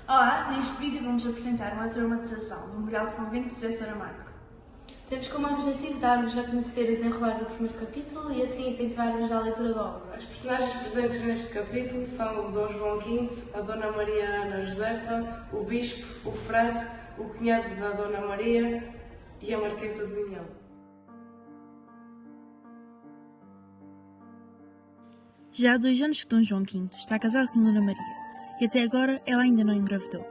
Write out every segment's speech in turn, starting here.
Olá, neste vídeo vamos apresentar uma dramatização do Memorial de Convento de José Saramago. Temos como objetivo dar-vos a conhecer o desenrolar do primeiro capítulo e assim incentivar-vos à leitura da obra. As personagens presentes neste capítulo são o Dom João V, a Dona Maria Ana Josefa, o Bispo, o Frade, o cunhado da Dona Maria e a Marquesa de Vinhão. Já há 2 anos que Dom João V está casado com Dona Maria e até agora ela ainda não engravidou.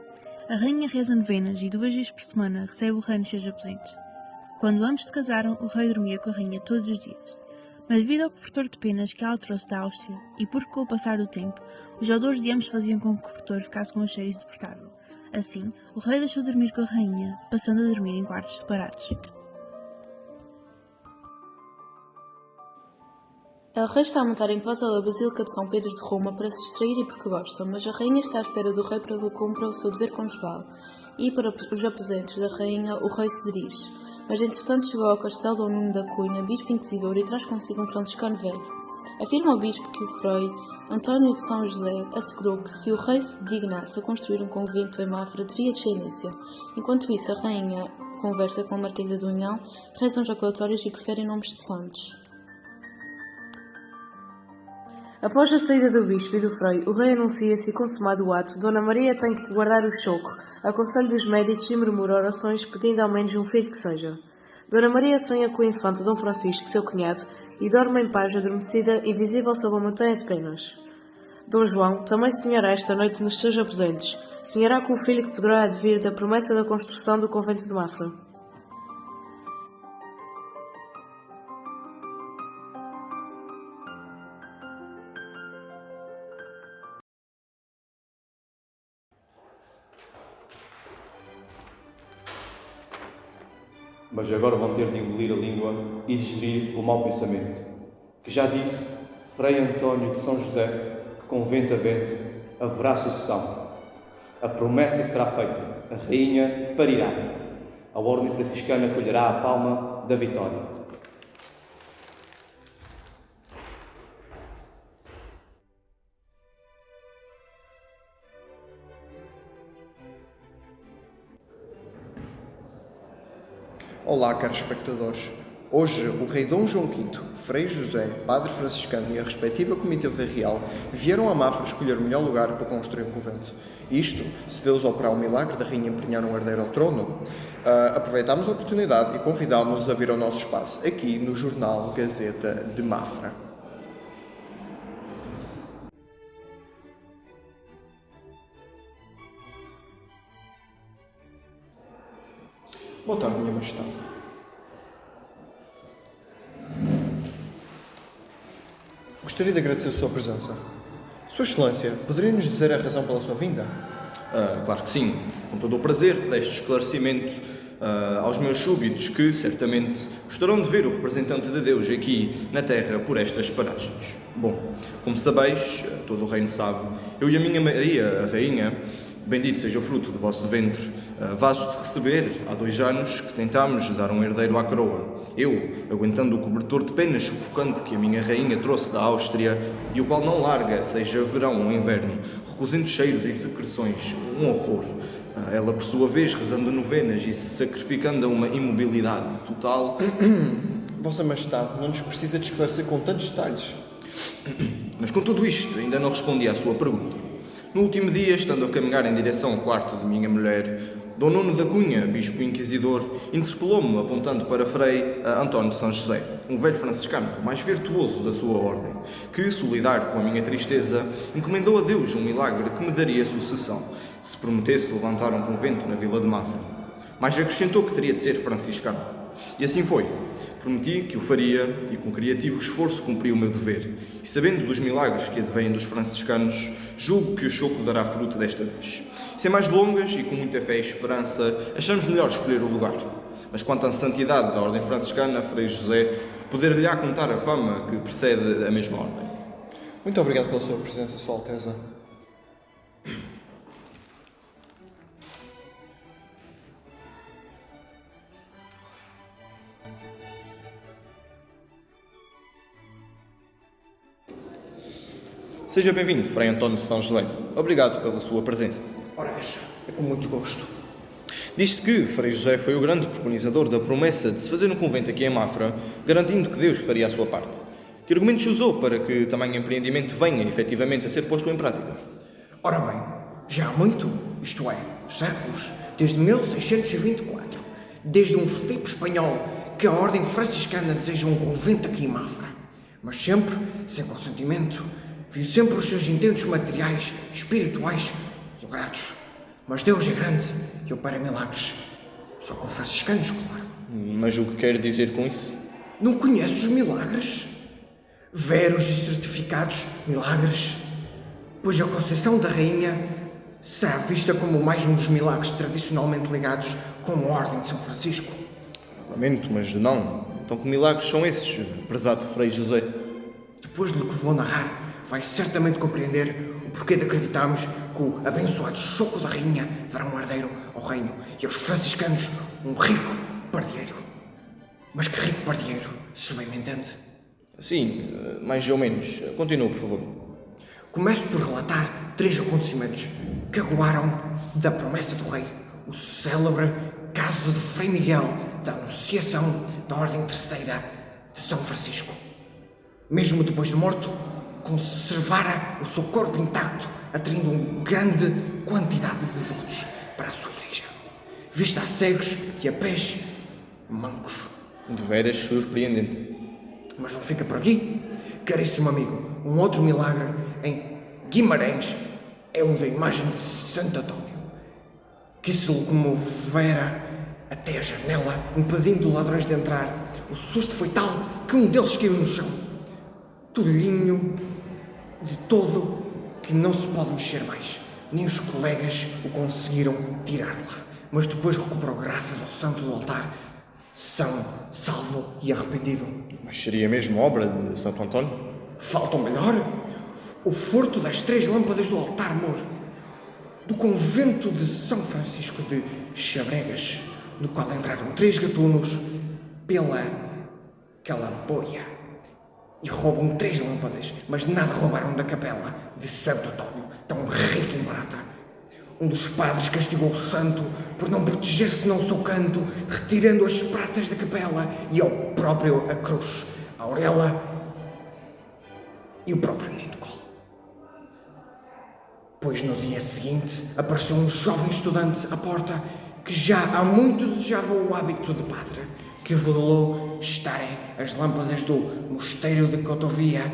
A rainha reza novenas e 2 vezes por semana recebe o rei nos seus aposentos. Quando ambos se casaram, o rei dormia com a rainha todos os dias. Mas devido ao cobertor de penas que ela trouxe da Áustria e porque com o passar do tempo, os odores de ambos faziam com que o cobertor ficasse com um cheiro insuportável. Assim, o rei deixou de dormir com a rainha, passando a dormir em quartos separados. El rei está a montar em pós a Basílica de São Pedro de Roma para se distrair e porque gosta, mas a rainha está à espera do rei para que cumpra o seu dever conjugal. E para os aposentos da rainha, o rei se dirige. Mas entretanto chegou ao castelo Dom Nuno da Cunha, bispo inquisidor, e traz consigo um franciscano velho. Afirma ao bispo que o frei António de São José assegurou que se o rei se dignasse a construir um convento em Mafra, teria descendência. Enquanto isso, a rainha conversa com a Marquesa de Vinhão, rezam jaculatórios e preferem nomes de santos. Após a saída do bispo e do frei, o rei anuncia-se e consumado o ato, Dona Maria tem que guardar o choco, aconselha os médicos e murmura orações pedindo ao menos um filho que seja. Dona Maria sonha com o infante Dom Francisco, seu cunhado, e dorme em paz adormecida, invisível sob a montanha de penas. Dom João também sonhará esta noite nos seus aposentos. Sonhará com o filho que poderá advir da promessa da construção do convento de Mafra. Mas agora vão ter de engolir a língua e digerir o mau pensamento, que já disse Frei António de São José que com vento a vento haverá sucessão. A promessa será feita, a rainha parirá, a ordem franciscana colherá a palma da vitória. Olá, caros espectadores. Hoje, o rei Dom João V, Frei José, padre franciscano e a respectiva comitiva real vieram a Mafra escolher o melhor lugar para construir um convento. Isto se vê-os operar o milagre da rainha empenhar um herdeiro ao trono. Aproveitámos a oportunidade e convidámos-los a vir ao nosso espaço, aqui no jornal Gazeta de Mafra. Boa tarde, minha majestade. Gostaria de agradecer a sua presença. Sua Excelência, poderia nos dizer a razão pela sua vinda? Claro que sim, com todo o prazer para este esclarecimento aos meus súbitos que certamente gostarão de ver o representante de Deus aqui na Terra por estas paragens. Bom, como sabeis, todo o reino sabe, eu e a minha Maria, a rainha, bendito seja o fruto do vosso ventre, vaso de receber, há 2 anos que tentámos dar um herdeiro à coroa. Eu, aguentando o cobertor de penas sufocante que a minha rainha trouxe da Áustria, e o qual não larga, seja verão ou inverno, recusando cheiros e secreções, um horror. Ela, por sua vez, rezando novenas e se sacrificando a uma imobilidade total. Vossa Majestade não nos precisa de esclarecer com tantos detalhes. Mas com tudo isto, ainda não respondi à sua pergunta. No último dia, estando a caminhar em direção ao quarto de minha mulher, Dom Nuno da Cunha, bispo inquisidor, interpelou-me apontando para Frei António de São José, um velho franciscano, o mais virtuoso da sua ordem, que, solidário com a minha tristeza, encomendou a Deus um milagre que me daria sucessão, se prometesse levantar um convento na vila de Mafra. Mas acrescentou que teria de ser franciscano. E assim foi. Prometi que o faria e com criativo esforço cumpri o meu dever. E sabendo dos milagres que advêm dos franciscanos, julgo que o choco dará fruto desta vez. Sem mais delongas e com muita fé e esperança, achamos melhor escolher o lugar. Mas quanto à santidade da ordem franciscana, Frei José, poder-lhe-á contar a fama que precede a mesma ordem. Muito obrigado pela sua presença, Sua Alteza. Seja bem-vindo, Frei António de São José. Obrigado pela sua presença. Ora essa, é com muito gosto. Diz-se que Frei José foi o grande preconizador da promessa de se fazer um convento aqui em Mafra, garantindo que Deus faria a sua parte. Que argumentos usou para que tamanho empreendimento venha efetivamente a ser posto em prática? Ora bem, já há muito, isto é, séculos, desde 1624, desde um Filipe espanhol, que a ordem franciscana deseja um convento aqui em Mafra. Mas sempre, sem consentimento, viu sempre os seus intentos materiais, espirituais, logrados. Mas Deus é grande e opera milagres. Só com franciscanos, claro. Mas o que quer dizer com isso? Não conheces os milagres? Veros e certificados milagres? Pois a Conceição da Rainha será vista como mais um dos milagres tradicionalmente ligados com a Ordem de São Francisco. Lamento, mas não. Então que milagres são esses, prezado Frei José? Depois do que vou narrar, vais certamente compreender o porquê de acreditarmos que o abençoado Choco da Rainha dará um herdeiro ao reino e aos franciscanos um rico pardieiro. Mas que rico pardieiro, se bem me entende? Sim, mais ou menos. Continua, por favor. Começo por relatar 3 acontecimentos que aguaram da promessa do rei, o célebre caso de Frei Miguel da Anunciação da Ordem Terceira de São Francisco. Mesmo depois de morto, conservara o seu corpo intacto, atraindo uma grande quantidade de devotos para a sua igreja, vista a cegos e a pés mancos. De veras surpreendente. Mas não fica por aqui, caríssimo amigo. Um outro milagre em Guimarães é o da imagem de Santo António, que se locomovera até a janela, impedindo ladrões de entrar. O susto foi tal que um deles caiu no chão, tolhinho de todo, que não se pode mexer mais. Nem os colegas o conseguiram tirar de lá. Mas depois recuperou graças ao santo do altar, são, salvo e arrependido. Mas seria mesmo obra de Santo António? Falta o melhor, o furto das 3 lâmpadas do altar-mor do convento de São Francisco de Chabregas, no qual entraram 3 gatunos pela calamboia e roubam 3 lâmpadas, mas nada roubaram da capela de Santo António, tão rica em prata. Um dos padres castigou o santo por não proteger senão o seu canto, retirando as pratas da capela e ao próprio a cruz, a auréola e o próprio ninho de colo. Pois no dia seguinte apareceu um jovem estudante à porta que já há muito desejava o hábito de padre, que revelou estarem as lâmpadas do mosteiro de Cotovia,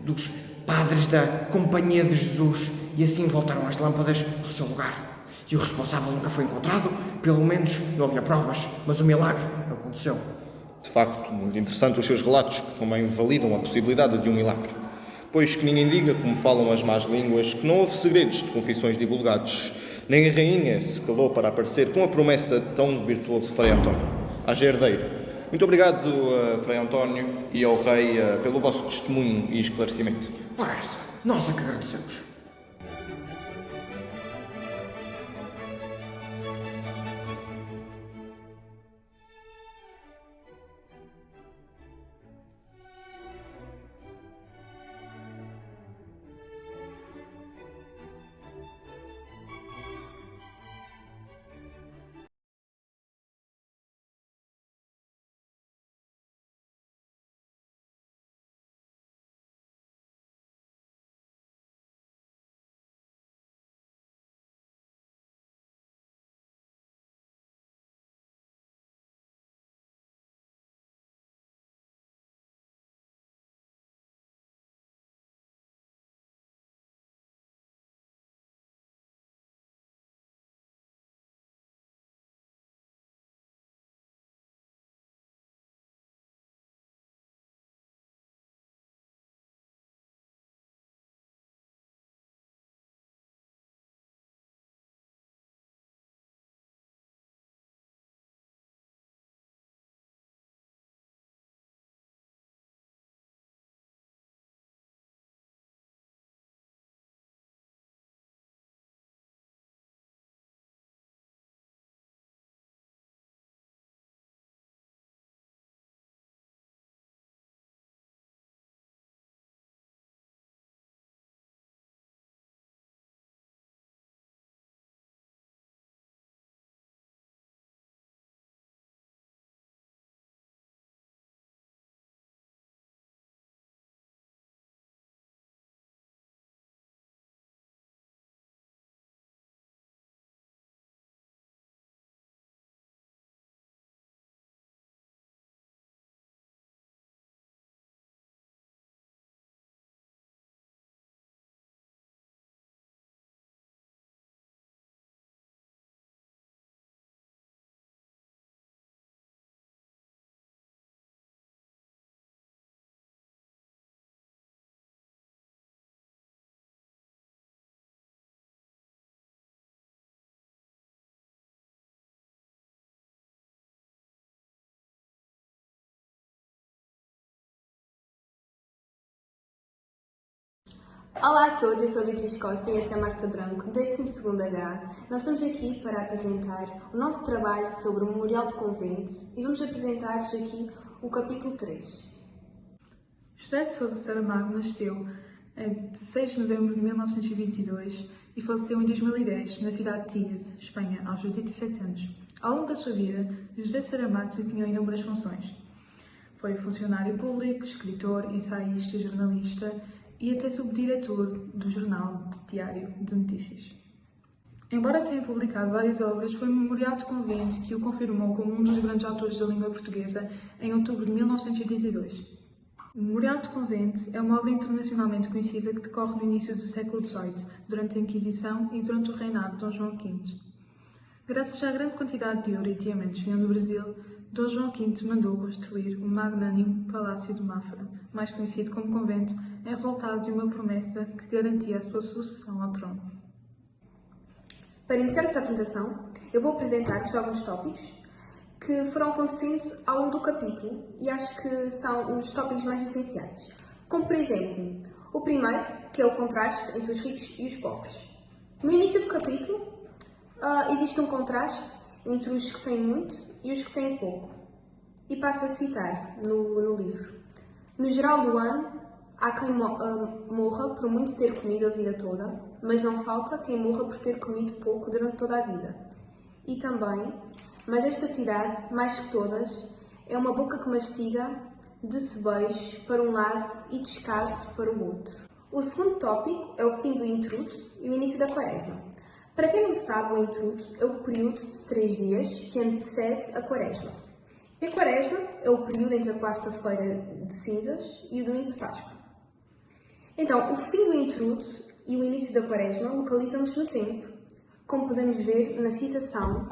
dos padres da Companhia de Jesus, e assim voltaram as lâmpadas ao seu lugar. E o responsável nunca foi encontrado, pelo menos não havia provas, mas o milagre aconteceu. De facto, muito interessante os seus relatos, que também validam a possibilidade de um milagre. Pois que ninguém diga, como falam as más línguas, que não houve segredos de confissões divulgados, nem a rainha se calou para aparecer com a promessa de tão virtuoso Frei António. Haja herdeiro. Muito obrigado, Frei António, e ao rei pelo vosso testemunho e esclarecimento. Ora essa, nós é que agradecemos. Olá a todos, eu sou a Beatriz Costa e esta é a Marta Branco, 12º H. Nós estamos aqui para apresentar o nosso trabalho sobre o Memorial de Conventos e vamos apresentar-vos aqui o capítulo 3. José de Sousa Saramago nasceu em 16 de novembro de 1922 e faleceu em 2010 na cidade de Tías, Espanha, aos 87 anos. Ao longo da sua vida, José Saramago desempenhou inúmeras funções. Foi funcionário público, escritor, ensaísta, jornalista e até subdiretor do jornal de Diário de Notícias. Embora tenha publicado várias obras, foi o Memorial de Conventos que o confirmou como um dos grandes autores da língua portuguesa em outubro de 1982. O Memorial de Conventos é uma obra internacionalmente conhecida que decorre no início do século XVIII, durante a Inquisição e durante o reinado de Dom João V. Graças à grande quantidade de ouro e diamantes vinham do Brasil, Dom João V mandou construir o magnânimo Palácio de Mafra, mais conhecido como convento, em resultado de uma promessa que garantia a sua sucessão ao trono. Para iniciar esta apresentação, eu vou apresentar-vos alguns tópicos que foram acontecendo ao longo do capítulo e acho que são os tópicos mais essenciais. Como, por exemplo, o primeiro, que é o contraste entre os ricos e os pobres. No início do capítulo, existe um contraste entre os que têm muito e os que têm pouco. E passo a citar no livro. No geral do ano, há quem morra por muito ter comido a vida toda, mas não falta quem morra por ter comido pouco durante toda a vida. E também, mas esta cidade, mais que todas, é uma boca que mastiga de sebeios para um lado e descaso para o outro. O segundo tópico é o fim do intrudo e o início da quaresma. Para quem não sabe, o intrudo é o período de 3 dias que antecede a quaresma. E a quaresma é o período entre a quarta-feira de cinzas e o domingo de Páscoa. Então, o fim do intrudo e o início da quaresma localizam-nos no tempo, como podemos ver na citação,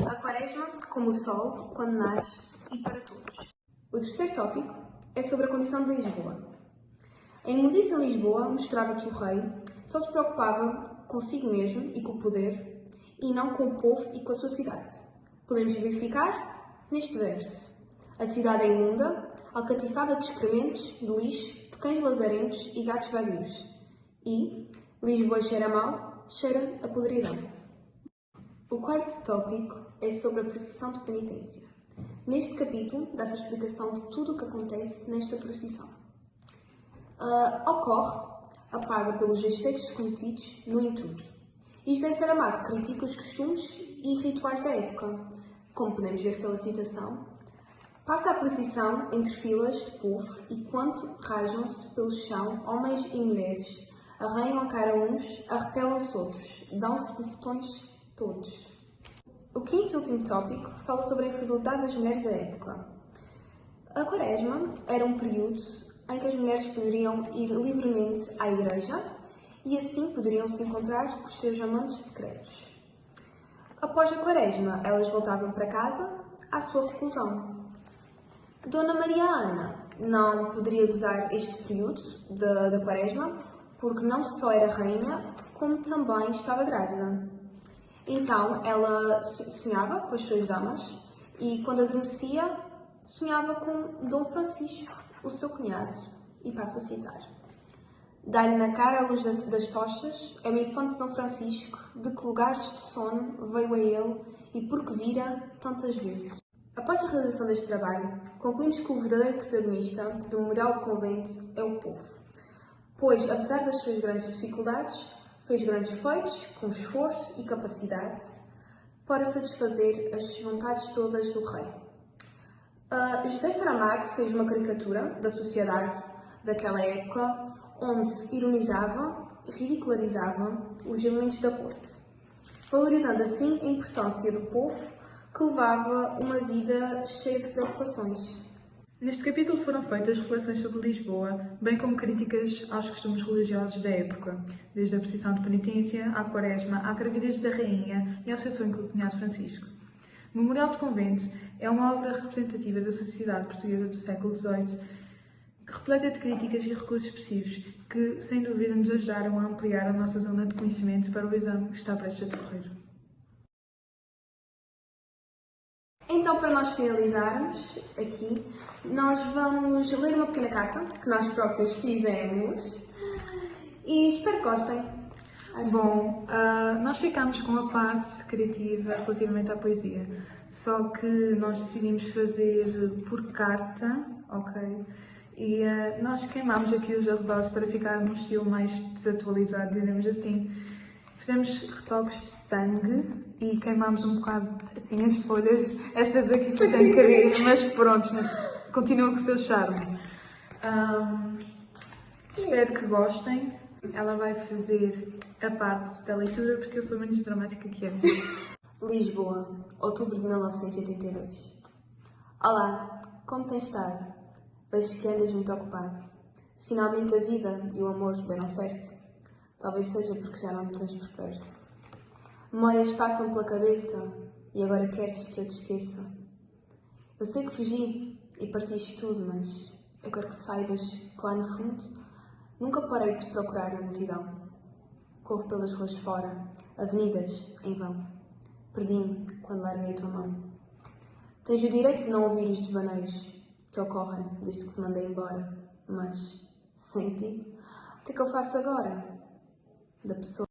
a quaresma como o sol, quando nasce e para todos. O terceiro tópico é sobre a condição de Lisboa. A imundícia em Lisboa mostrava que o rei só se preocupava consigo mesmo e com o poder, e não com o povo e com a sua cidade. Podemos verificar neste verso. A cidade é imunda, alcatifada de excrementos, de lixo, de cães lazarentos e gatos vadios. E Lisboa cheira mal, cheira a podridão. O quarto tópico é sobre a procissão de penitência. Neste capítulo, dá-se a explicação de tudo o que acontece nesta procissão. Ocorre a paga pelos excessos cometidos no intrudo. E José Saramago critica os costumes e rituais da época. Como podemos ver pela citação, passa a procissão entre filas de povo e quando rajam-se pelo chão homens e mulheres, arranham a cara uns, arrepelam-se outros, dão-se bofetões todos. O quinto e último tópico fala sobre a infidelidade das mulheres da época. A quaresma era um período em que as mulheres poderiam ir livremente à igreja e assim poderiam se encontrar com os seus amantes secretos. Após a quaresma, elas voltavam para casa à sua reclusão. Dona Maria Ana não poderia gozar este período da quaresma porque não só era rainha, como também estava grávida. Então, ela sonhava com as suas damas e, quando adormecia, sonhava com Dom Francisco, o seu cunhado, e passo a citar. Dá-lhe na cara a luz das tochas, é o infante Dom Francisco, de que lugares de sono veio a ele e porque vira tantas vezes. Após a realização deste trabalho, concluímos que o verdadeiro protagonista do Memorial do Convento é o povo, pois, apesar das suas grandes dificuldades, fez grandes feitos, com esforço e capacidade, para satisfazer as vontades todas do rei. José Saramago fez uma caricatura da sociedade daquela época, onde se ironizava e ridicularizava os elementos da corte, valorizando assim a importância do povo que levava uma vida cheia de preocupações. Neste capítulo foram feitas reflexões sobre Lisboa, bem como críticas aos costumes religiosos da época, desde a procissão de penitência, à quaresma, à gravidez da rainha e ao seu sonho com o cunhado Francisco. O Memorial de Conventos é uma obra representativa da sociedade portuguesa do século XVIII, que repleta de críticas e recursos expressivos que, sem dúvida, nos ajudaram a ampliar a nossa zona de conhecimento para o exame que está prestes a decorrer. Então, para nós finalizarmos aqui, nós vamos ler uma pequena carta que nós próprios fizemos E espero que gostem. Acho que Bom, nós ficámos com a parte criativa relativamente à poesia, só que nós decidimos fazer por carta, ok? E nós queimámos aqui os arredores para ficar num estilo mais desatualizado, diremos assim. Fizemos retoques de sangue e queimámos um bocado assim as folhas. Esta daqui foi sem querer, mas pronto, continua com o seu charme. Espero que gostem. Ela vai fazer a parte da leitura porque eu sou menos dramática que ela. Lisboa, outubro de 1982. Olá, como tens estado? Vejo que andas muito ocupado. Finalmente a vida e o amor deram certo. Talvez seja porque já não me tens por perto. Memórias passam pela cabeça e agora queres que eu te esqueça. Eu sei que fugi e partiste tudo, mas eu quero que saibas que lá no fundo nunca parei de te procurar na multidão. Corro pelas ruas fora, avenidas em vão. Perdi-me quando larguei a tua mão. Tens o direito de não ouvir os desvaneios que ocorrem desde que te mandei embora, mas sem ti, o que é que eu faço agora? Da pessoa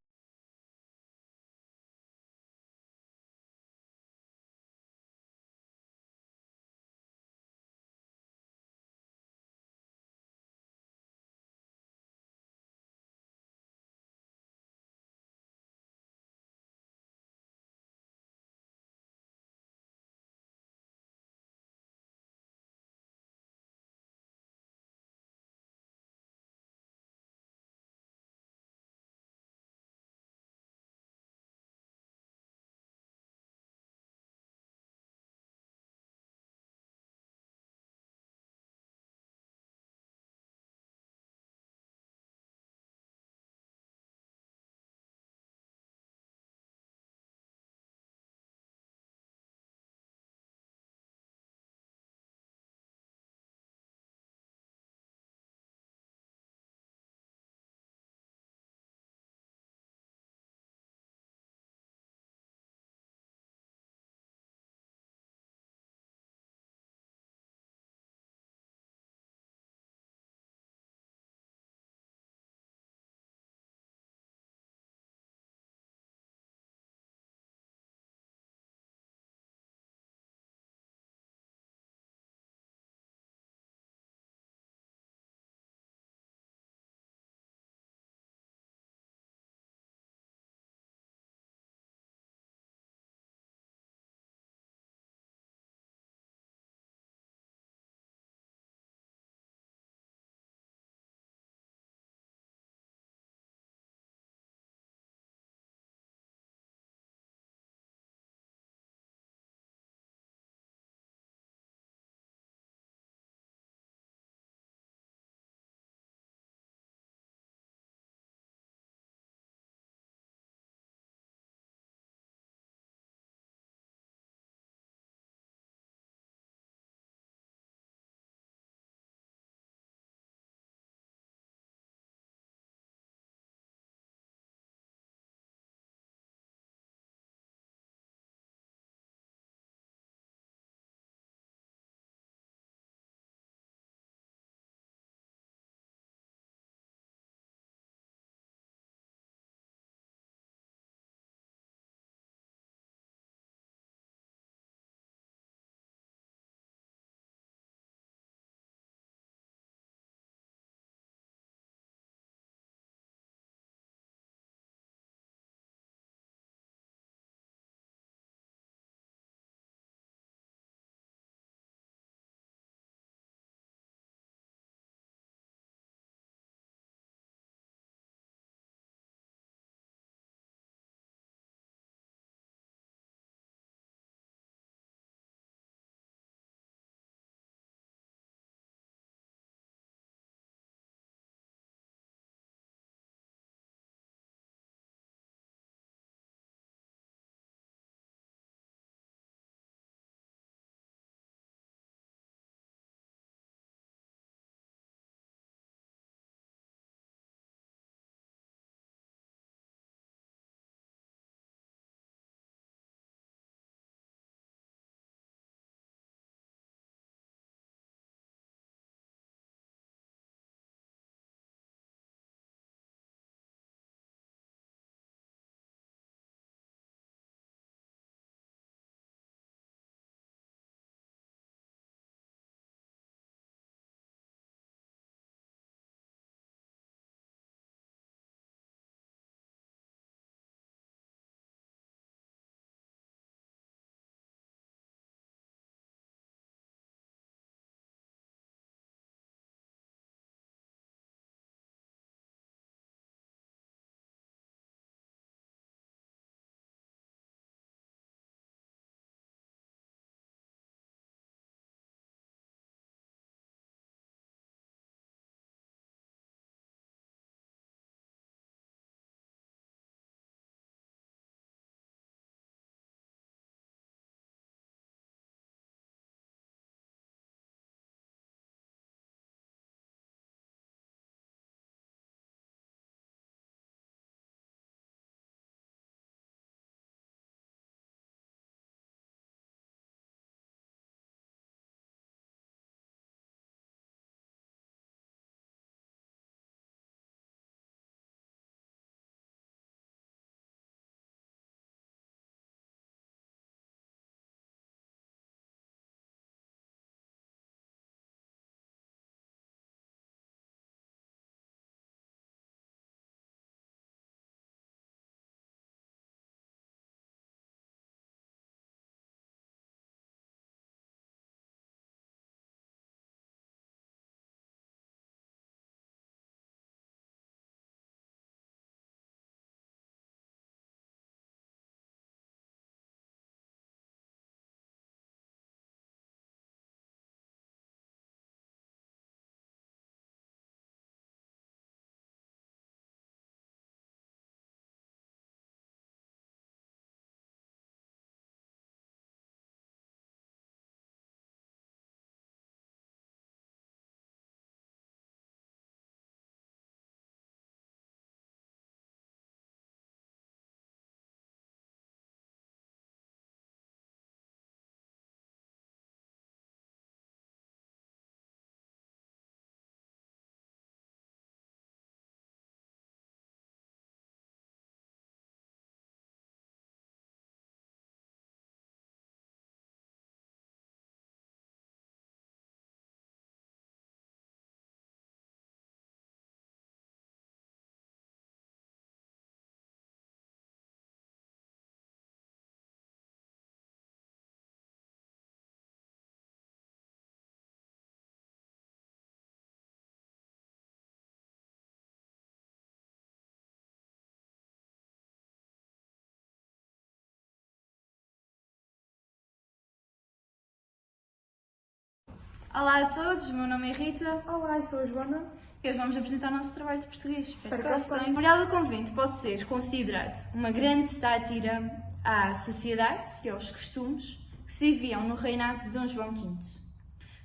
Olá a todos, meu nome é Rita Olá, eu sou a Joana. e hoje vamos apresentar o nosso trabalho de português. Espero que Para gostem. gostem. O Memorial do Convento pode ser considerado uma grande sátira à sociedade e aos costumes que se viviam no reinado de Dom João V.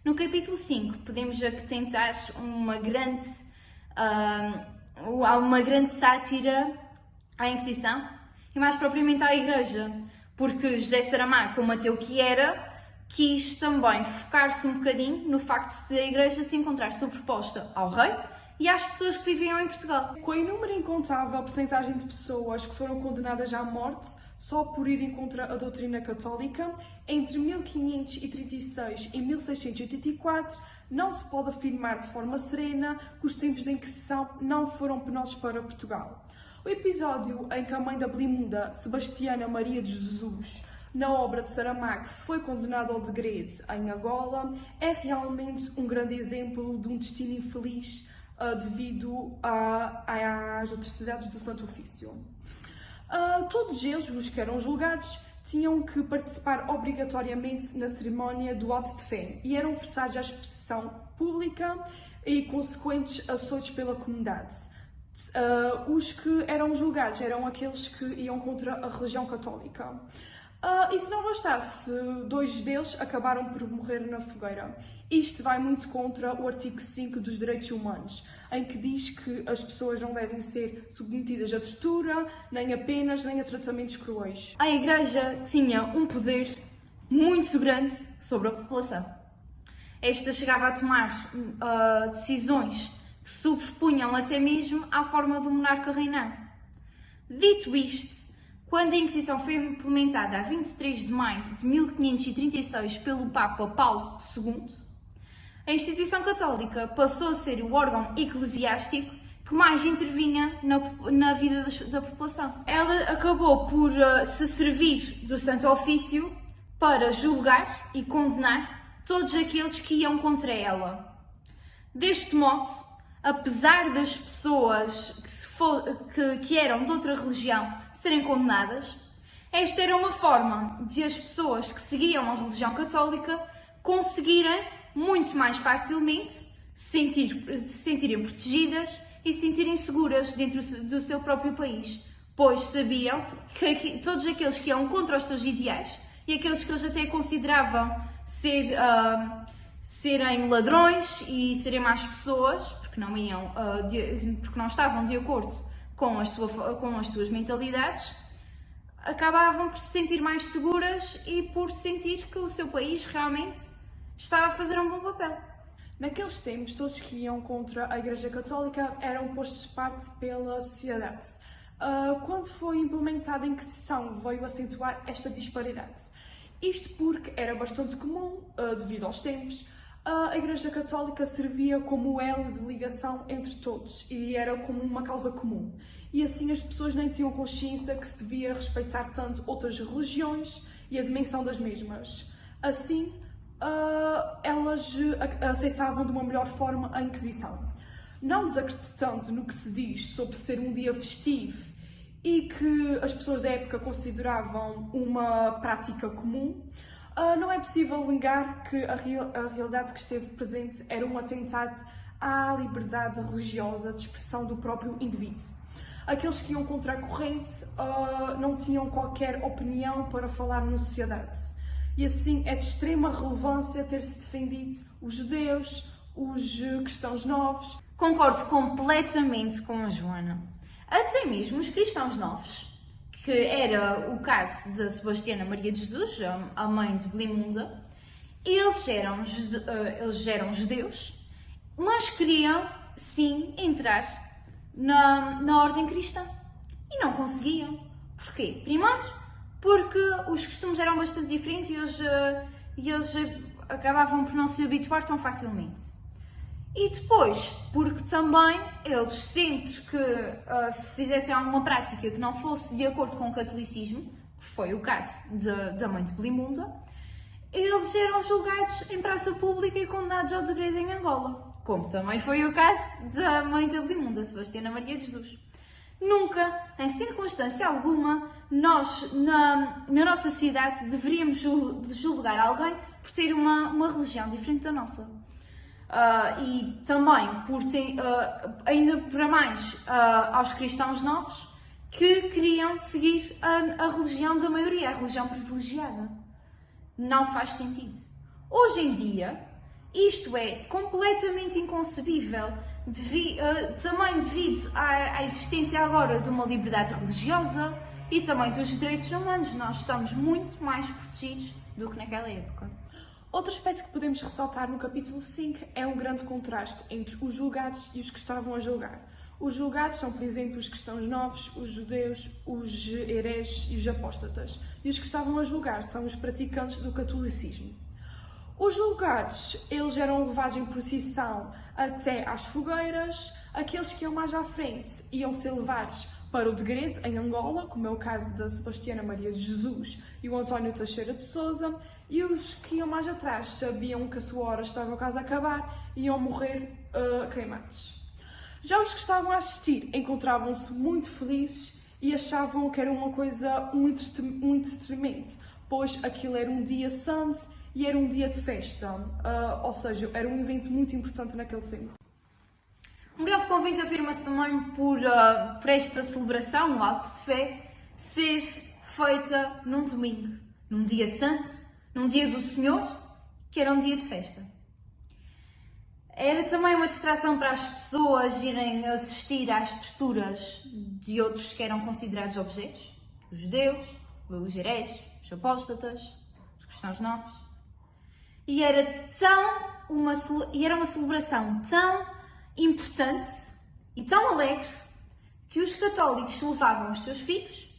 No capítulo 5 podemos atentar há uma grande sátira à Inquisição e mais propriamente à Igreja, porque José Saramago, como ateu que era, quis também focar-se um bocadinho no facto de a Igreja se encontrar sobreposta ao rei e às pessoas que viviam em Portugal. Com a inúmera incontável porcentagem de pessoas que foram condenadas à morte só por irem contra a doutrina católica, entre 1536 e 1684, não se pode afirmar de forma serena que os tempos de Inquisição não foram penosos para Portugal. O episódio em que a mãe da Blimunda, Sebastiana Maria de Jesus, na obra de Saramago, foi condenada ao degredo em Angola, é realmente um grande exemplo de um destino infeliz devido às atrocidades do Santo Ofício. Todos eles, os que eram julgados, tinham que participar obrigatoriamente na cerimónia do auto de fé e eram forçados à exposição pública e consequentes açoites pela comunidade. Os que eram julgados eram aqueles que iam contra a religião católica. E se não bastasse, 2 deles acabaram por morrer na fogueira. Isto vai muito contra o artigo 5 dos Direitos Humanos, em que diz que as pessoas não devem ser submetidas a tortura, nem a penas, nem a tratamentos cruéis. A Igreja tinha um poder muito grande sobre a população. Esta chegava a tomar decisões que se sobrepunham até mesmo à forma do monarca reinar. Dito isto, quando a Inquisição foi implementada a 23 de maio de 1536 pelo Papa Paulo II, a instituição católica passou a ser o órgão eclesiástico que mais intervinha na vida da população. Ela acabou por se servir do Santo Ofício para julgar e condenar todos aqueles que iam contra ela. Deste modo, apesar das pessoas que eram de outra religião serem condenadas, esta era uma forma de as pessoas que seguiam a religião católica conseguirem muito mais facilmente se sentirem protegidas e se sentirem seguras dentro do seu próprio país, pois sabiam que todos aqueles que iam contra os seus ideais e aqueles que eles até consideravam serem ladrões e serem más pessoas, porque não estavam de acordo com as suas mentalidades, acabavam por se sentir mais seguras e por sentir que o seu país realmente estava a fazer um bom papel. Naqueles tempos, todos que iam contra a Igreja Católica eram postos de parte pela sociedade. Quando foi implementada a Inquisição, veio acentuar esta disparidade. Isto porque era bastante comum, devido aos tempos, a Igreja Católica servia como elo de ligação entre todos e era como uma causa comum. E assim as pessoas nem tinham consciência que se devia respeitar tanto outras religiões e a dimensão das mesmas. Assim, elas aceitavam de uma melhor forma a Inquisição. Não desacreditando no que se diz sobre ser um dia festivo e que as pessoas da época consideravam uma prática comum, não é possível negar que a realidade que esteve presente era um atentado à liberdade religiosa de expressão do próprio indivíduo. Aqueles que iam contra a corrente não tinham qualquer opinião para falar na sociedade. E assim é de extrema relevância ter-se defendido os judeus, os cristãos novos. Concordo completamente com a Joana. Até mesmo os cristãos novos, que era o caso de Sebastiana Maria de Jesus, a mãe de Blimunda, eles eram judeus, mas queriam sim entrar na ordem cristã e não conseguiam. Porquê? Primeiro, porque os costumes eram bastante diferentes e eles acabavam por não se habituar tão facilmente. E depois, porque também eles sempre que fizessem alguma prática que não fosse de acordo com o catolicismo, que foi o caso da mãe de Blimunda, eles eram julgados em praça pública e condenados ao degredo em Angola, como também foi o caso da mãe de Blimunda, Sebastiana Maria de Jesus. Nunca, em circunstância alguma, nós, na nossa sociedade, deveríamos julgar alguém por ter uma religião diferente da nossa. e também ainda para mais aos cristãos novos que queriam seguir a religião da maioria, a religião privilegiada. Não faz sentido. Hoje em dia, isto é completamente inconcebível, também devido à existência agora de uma liberdade religiosa e também dos direitos humanos. Nós estamos muito mais protegidos do que naquela época. Outro aspecto que podemos ressaltar no capítulo 5 é um grande contraste entre os julgados e os que estavam a julgar. Os julgados são, por exemplo, os cristãos novos, os judeus, os hereges e os apóstatas. E os que estavam a julgar são os praticantes do catolicismo. Os julgados, eles eram levados em procissão até às fogueiras. Aqueles que iam mais à frente iam ser levados para o degredo, em Angola, como é o caso da Sebastiana Maria de Jesus e o António Teixeira de Sousa. E os que iam mais atrás sabiam que a sua hora estava quase a acabar e iam morrer queimados. Já os que estavam a assistir encontravam-se muito felizes e achavam que era uma coisa, um entretenimento, pois aquilo era um dia santo e era um dia de festa, ou seja, era um evento muito importante naquele tempo. Um grande convite afirma-se também por esta celebração, o ato de fé, ser feita num domingo, num dia santo, num dia do Senhor, que era um dia de festa. Era também uma distração para as pessoas irem assistir às torturas de outros que eram considerados objetos, os judeus, os hereges, os apóstatas, os cristãos novos. E era uma celebração tão importante e tão alegre que os católicos levavam os seus filhos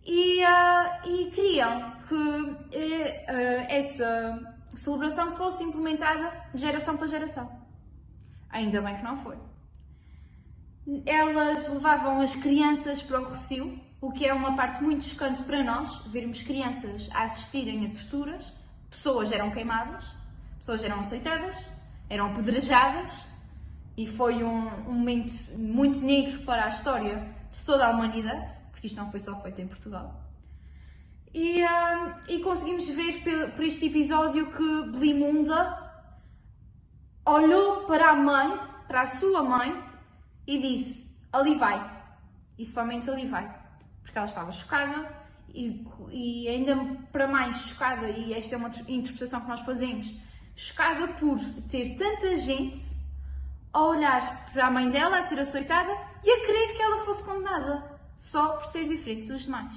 e queriam que essa celebração fosse implementada de geração para geração. Ainda bem que não foi. Elas levavam as crianças para o Rossio, o que é uma parte muito chocante para nós, vermos crianças a assistirem a torturas. Pessoas eram queimadas, pessoas eram aceitadas, eram apedrejadas, e foi um momento muito negro para a história de toda a humanidade, porque isto não foi só feito em Portugal. E conseguimos ver por este episódio que Belimunda olhou para a mãe, para a sua mãe, e disse: ali vai. E somente ali vai. Porque ela estava chocada e ainda para mais chocada, e esta é uma interpretação que nós fazemos, chocada por ter tanta gente a olhar para a mãe dela, a ser açoitada e a querer que ela fosse condenada, só por ser diferente dos demais.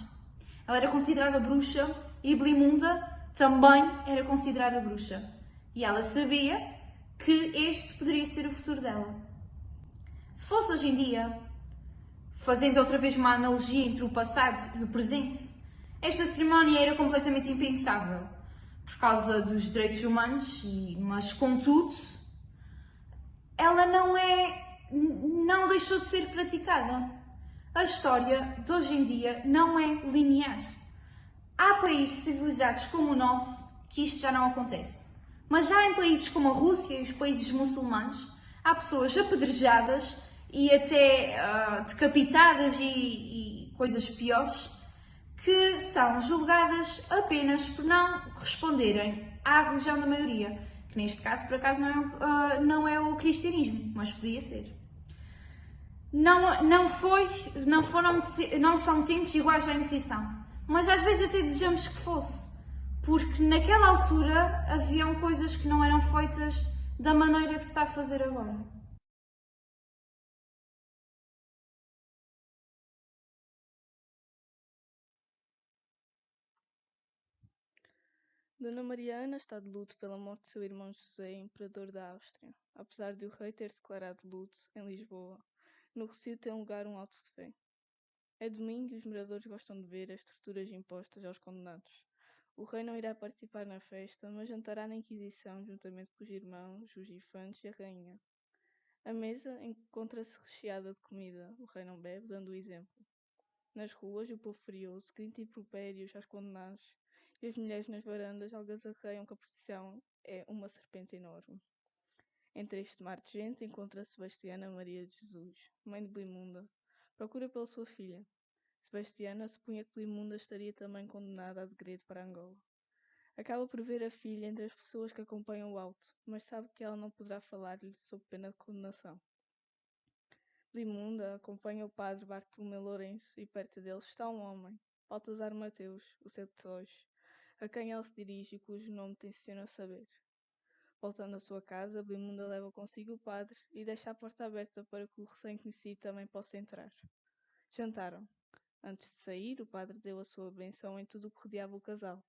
Ela era considerada bruxa e Belimunda também era considerada bruxa. E ela sabia que este poderia ser o futuro dela. Se fosse hoje em dia, fazendo outra vez uma analogia entre o passado e o presente, esta cerimónia era completamente impensável por causa dos direitos humanos, mas contudo, ela não deixou de ser praticada. A história de hoje em dia não é linear. Há países civilizados como o nosso que isto já não acontece. Mas já em países como a Rússia e os países muçulmanos, há pessoas apedrejadas e até decapitadas e coisas piores, que são julgadas apenas por não responderem à religião da maioria, que neste caso, por acaso, não é o cristianismo, mas podia ser. Não são tempos iguais à Inquisição, mas às vezes até desejamos que fosse, porque naquela altura haviam coisas que não eram feitas da maneira que se está a fazer agora. Dona Mariana está de luto pela morte de seu irmão José, imperador da Áustria. Apesar de o rei ter declarado luto em Lisboa, no Rossio tem lugar um auto de fé. É domingo e os moradores gostam de ver as torturas impostas aos condenados. O rei não irá participar na festa, mas jantará na Inquisição juntamente com os irmãos, os infantes e a rainha. A mesa encontra-se recheada de comida. O rei não bebe, dando o exemplo. Nas ruas, o povo furioso grita impropérios aos condenados e as mulheres nas varandas algazarreiam que a procissão é uma serpente enorme. Entre este mar de gente encontra-se Sebastiana Maria de Jesus, mãe de Belimunda. Procura pela sua filha. Sebastiana supunha que Belimunda estaria também condenada a degredo para Angola. Acaba por ver a filha entre as pessoas que acompanham o auto, mas sabe que ela não poderá falar-lhe sob pena de condenação. Blimunda acompanha o padre Bartolomeu Lourenço e perto dele está um homem, Baltazar Mateus, o sete olhos, a quem ela se dirige e cujo nome tenciona saber. Voltando à sua casa, Blimunda leva consigo o padre e deixa a porta aberta para que o recém-conhecido também possa entrar. Jantaram. Antes de sair, o padre deu a sua benção em tudo o que rodeava o casal.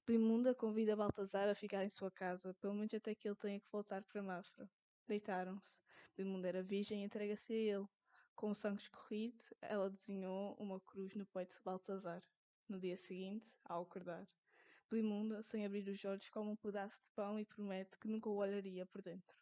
Blimunda convida Baltazar a ficar em sua casa, pelo menos até que ele tenha que voltar para Mafra. Deitaram-se. Blimunda era virgem e entrega-se a ele. Com o sangue escorrido, ela desenhou uma cruz no peito de Baltazar. No dia seguinte, ao acordar, Blimunda, sem abrir os olhos, come um pedaço de pão e promete que nunca o olharia por dentro.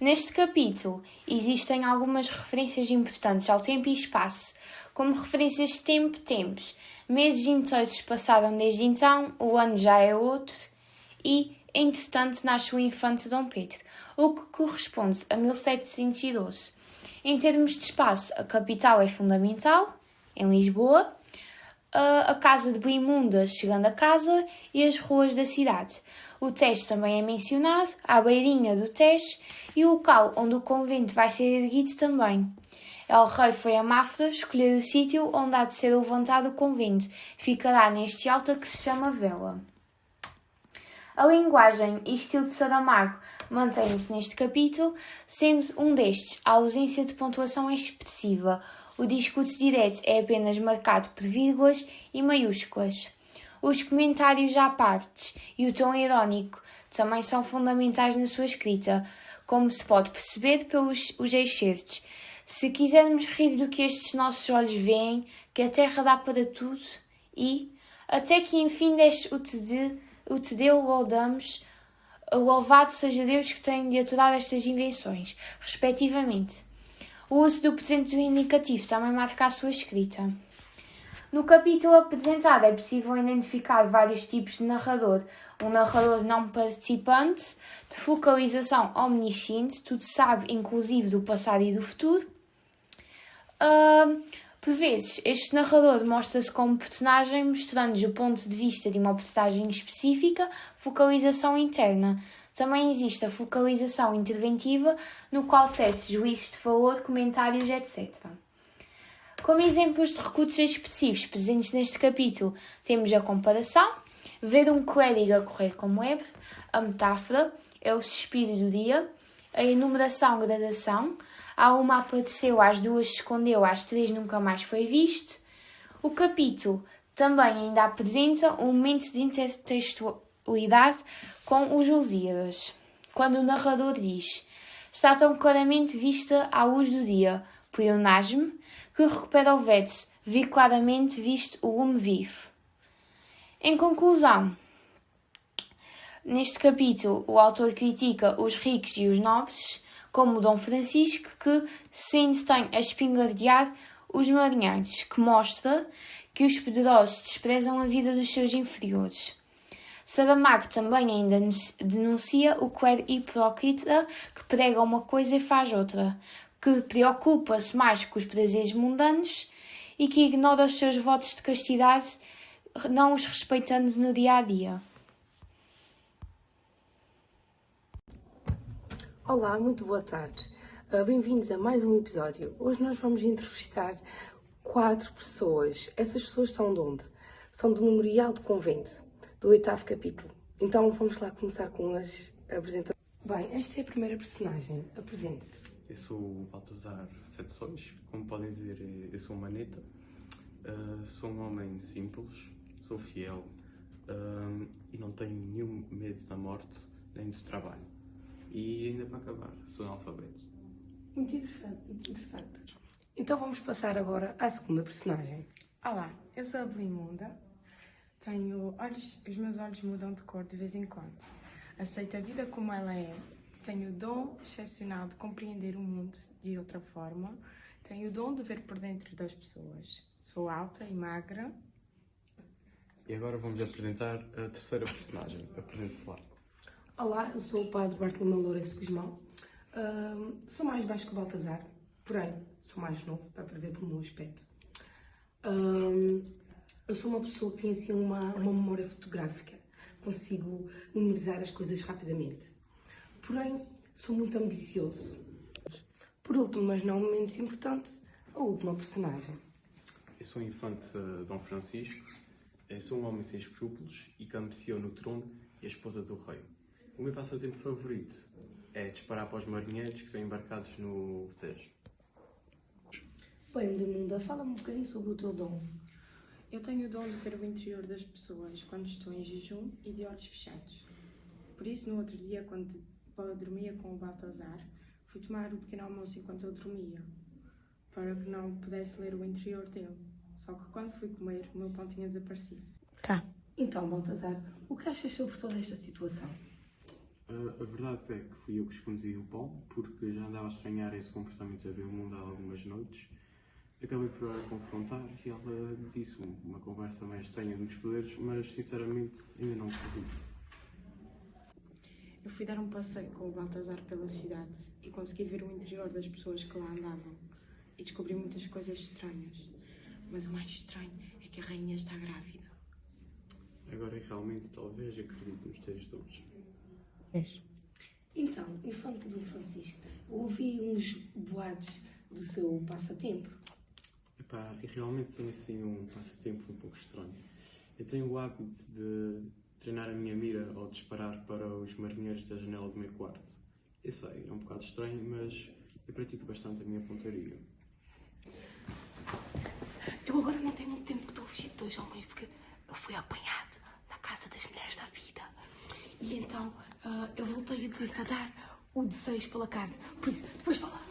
Neste capítulo existem algumas referências importantes ao tempo e espaço, como referências de tempo, tempos, meses inteiros passaram desde então, o ano já é outro e, entretanto, nasce o infante Dom Pedro, o que corresponde a 1712. Em termos de espaço, a capital é fundamental, em Lisboa, a casa de Blimunda chegando a casa e as ruas da cidade. O Tejo também é mencionado, à beirinha do Tejo, e o local onde o convento vai ser erguido também. El Rei foi a Mafra escolher o sítio onde há de ser levantado o convento. Ficará neste altar que se chama Vela. A linguagem e estilo de Saramago mantém-se neste capítulo, sendo um destes a ausência de pontuação expressiva. O discurso direto é apenas marcado por vírgulas e maiúsculas. Os comentários à partes e o tom irónico também são fundamentais na sua escrita, como se pode perceber pelos os excertos. Se quisermos rir do que estes nossos olhos veem, que a terra dá para tudo, e até que enfim desce o Tedeu louvamos, louvado seja Deus que tem de aturar estas invenções, respectivamente. O uso do presente do indicativo também marca a sua escrita. No capítulo apresentado é possível identificar vários tipos de narrador. Um narrador não participante, de focalização omnisciente, tudo sabe, inclusive do passado e do futuro. Por vezes, este narrador mostra-se como personagem, mostrando-nos o ponto de vista de uma personagem específica, focalização interna. Também existe a focalização interventiva, no qual tece juízos de valor, comentários, etc. Como exemplos de recursos expressivos presentes neste capítulo, temos a comparação, ver um clérigo a correr como ébrio, a metáfora, é o suspiro do dia, a enumeração, gradação, há uma apareceu, às duas se escondeu, às três nunca mais foi visto. O capítulo também ainda apresenta um momento de intertextualidade com os Lusíadas, quando o narrador diz: está tão claramente vista à luz do dia, pleonasmo, que recupera o verso, vi claramente visto o lume vivo. Em conclusão, neste capítulo o autor critica os ricos e os nobres, como Dom Francisco, que sempre tem a espingardear os marinheiros, que mostra que os poderosos desprezam a vida dos seus inferiores. Saramago também ainda denuncia o clero hipócrita que prega uma coisa e faz outra, que preocupa-se mais com os prazeres mundanos e que ignora os seus votos de castidade, não os respeitando no dia a dia. Olá, muito boa tarde. Bem-vindos a mais um episódio. Hoje nós vamos entrevistar 4 pessoas. Essas pessoas são de onde? São do Memorial de Convento, do 8º capítulo. Então vamos lá começar com as apresentações. Bem, esta é a primeira personagem. Apresente-se. Eu sou o Baltazar Sete Sóis. Como podem ver, eu sou uma neta. Sou um homem simples, sou fiel e não tenho nenhum medo da morte nem do trabalho. E ainda para acabar, sou analfabeto. Muito interessante, muito interessante. Então vamos passar agora à segunda personagem. Olá, eu sou a Blimunda. Tenho olhos, os meus olhos mudam de cor de vez em quando. Aceito a vida como ela é. Tenho o dom excepcional de compreender o mundo de outra forma Tenho o dom de ver por dentro das pessoas. Sou alta e magra. E agora vamos apresentar a terceira personagem. Apresente-se lá. Olá, eu sou o padre Bartolomeu Lourenço Guzmão. Sou mais baixo que o Baltazar, porém sou mais novo, dá para ver pelo meu aspecto. Eu sou uma pessoa que tem assim uma memória fotográfica. Consigo memorizar as coisas rapidamente. Porém, sou muito ambicioso. Por último, mas não menos importante, a última personagem. Eu sou o infante Dom Francisco. Eu sou um homem sem escrúpulos e que ambiciona o trono e a esposa do rei. O meu passatempo favorito é disparar para os marinheiros que estão embarcados no Tejo. Bem, Limunda, fala-me um bocadinho sobre o teu dom. Eu tenho o dom de ver o interior das pessoas quando estou em jejum e de olhos fechados. Por isso, no outro dia, quando dormia com o Baltazar, fui tomar o pequeno almoço enquanto ele dormia, para que não pudesse ler o interior dele. Só que quando fui comer, o meu pão tinha desaparecido. Tá. Então, Baltazar, o que achas sobre toda esta situação? A verdade é que fui eu que escondi o pão, porque já andava a estranhar esse comportamento a Belmunda há algumas noites. Acabei por a confrontar e ela disse uma conversa meio estranha dos poderes, mas sinceramente ainda não acredito. Eu fui dar um passeio com o Baltazar pela cidade e consegui ver o interior das pessoas que lá andavam e descobri muitas coisas estranhas. Mas o mais estranho é que a rainha está grávida. Agora realmente talvez acredite nos teus dons. Então, infante Dom Francisco, ouvi uns boatos do seu passatempo. Epá, e realmente tenho assim um passatempo um pouco estranho. Eu tenho o hábito de treinar a minha mira ao disparar para os marinheiros da janela do meu quarto. Eu sei, é um bocado estranho, mas eu pratico bastante a minha pontaria. Eu agora não tenho muito tempo que estou a fugir de dois homens, porque eu fui apanhado na casa das mulheres da vida. E então eu voltei a desenfadar o desejo pela carne. Por isso, depois fala.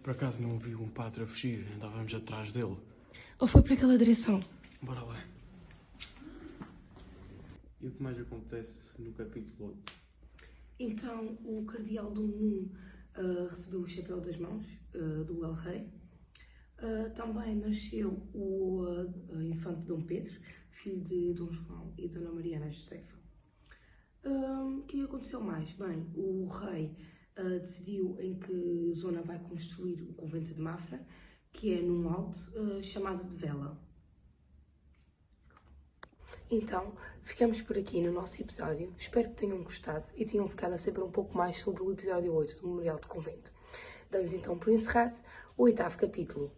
Por acaso não vi um padre a fugir, andávamos atrás dele. Ou foi para aquela direção? Bora lá. E o que mais acontece no capítulo 8? Então, o cardeal Dom Nuno recebeu o chapéu das mãos do El Rei. Também nasceu o infante Dom Pedro, filho de Dom João e Dona Mariana Josefa. O que aconteceu mais? Bem, o rei decidiu em que zona vai construir o convento de Mafra, que é num alto chamado de Vela. Então, ficamos por aqui no nosso episódio. Espero que tenham gostado e tenham ficado a saber um pouco mais sobre o episódio 8 do Memorial de Convento. Damos então por encerrado o 8º capítulo.